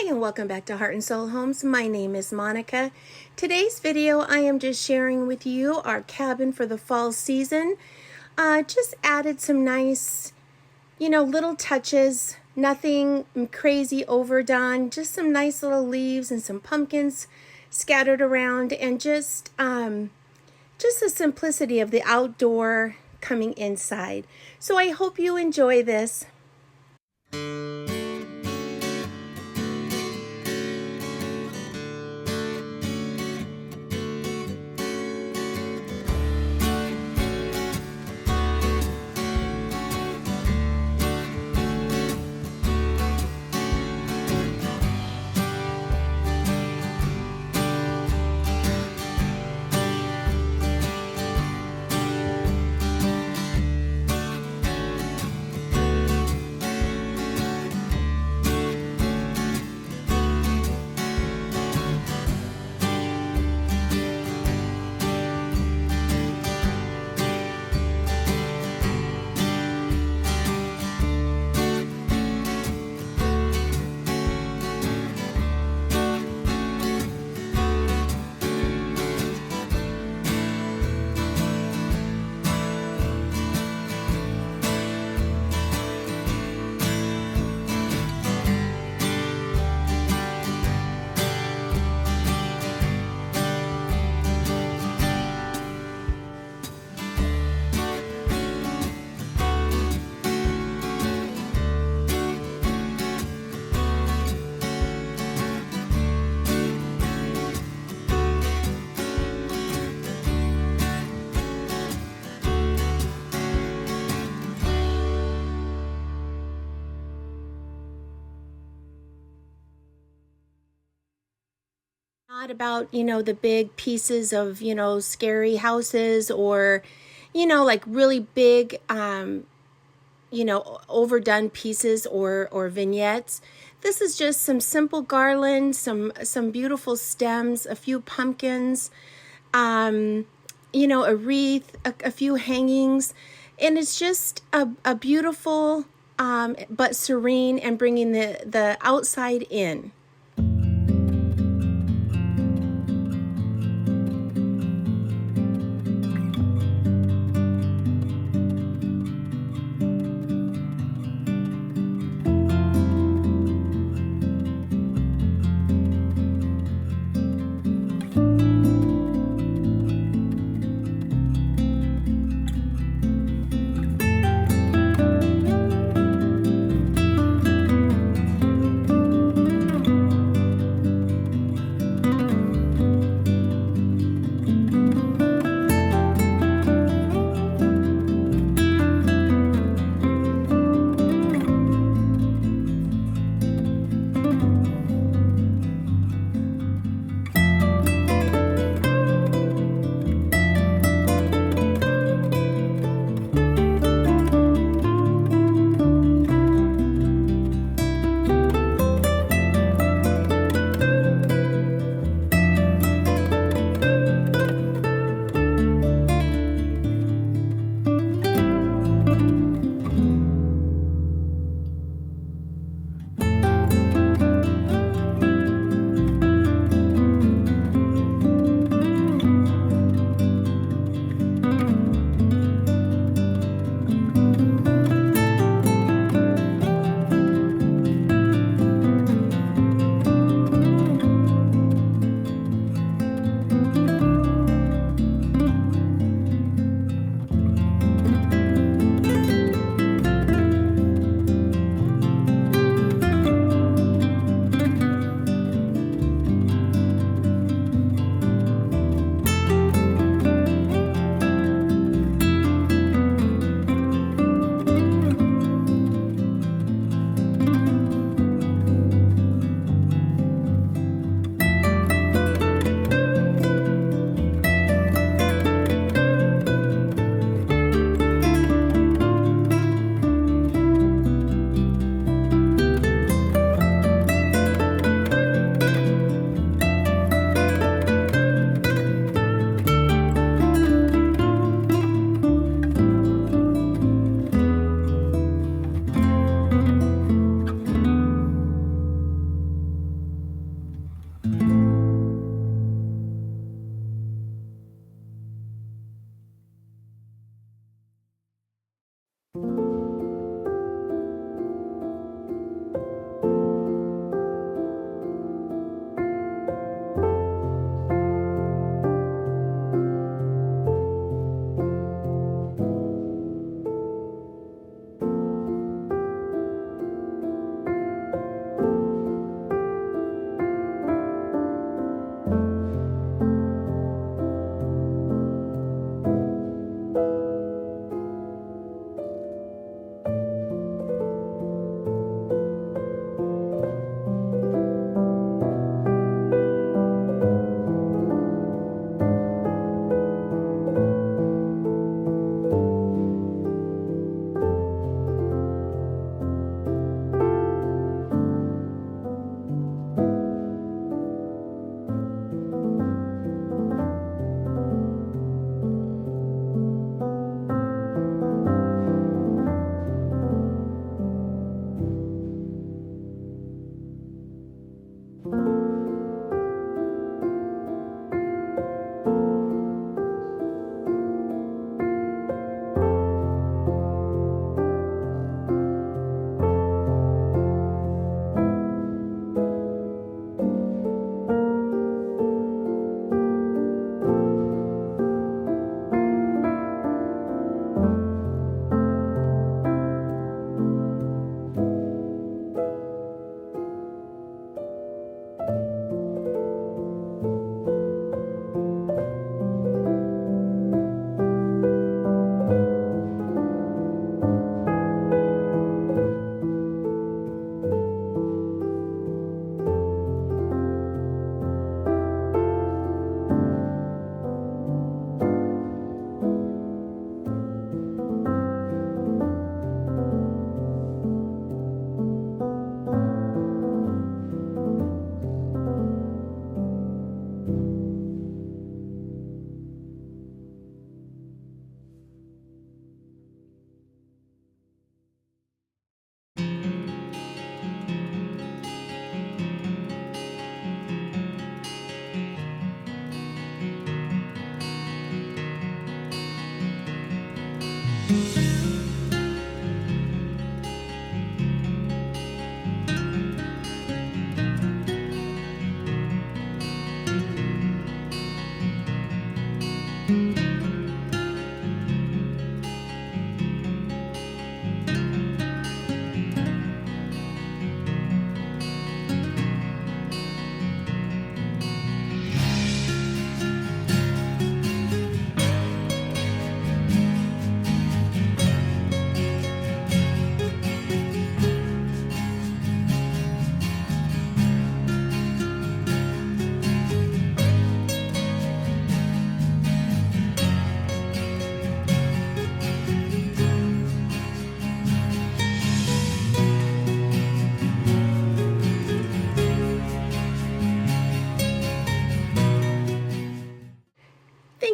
Hi and welcome back to Heart and Soul Homes. My name is Monica. Today's video I am just sharing with you our cabin for the fall season. Just added some nice, little touches, nothing crazy overdone, just some nice little leaves and some pumpkins scattered around, and just the simplicity of the outdoor coming inside. So I hope you enjoy this. Not about, the big pieces of, scary houses or, like really big, overdone pieces or vignettes. This is just some simple garlands, some beautiful stems, a few pumpkins, a wreath, a few hangings. And it's just a beautiful, but serene, and bringing the outside in.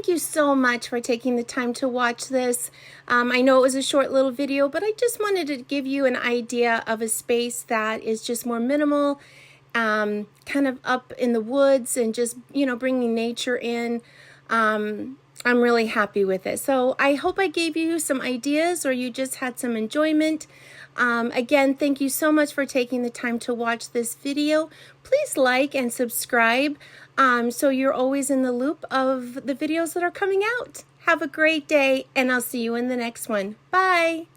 you so much for taking the time to watch this. I know it was a short little video, but I just wanted to give you an idea of a space that is just more minimal, kind of up in the woods and just, you know, bringing nature in. I'm really happy with it. So I hope I gave you some ideas or you just had some enjoyment. Again, thank you so much for taking the time to watch this video. Please like and subscribe so you're always in the loop of the videos that are coming out. Have a great day, and I'll see you in the next one. Bye.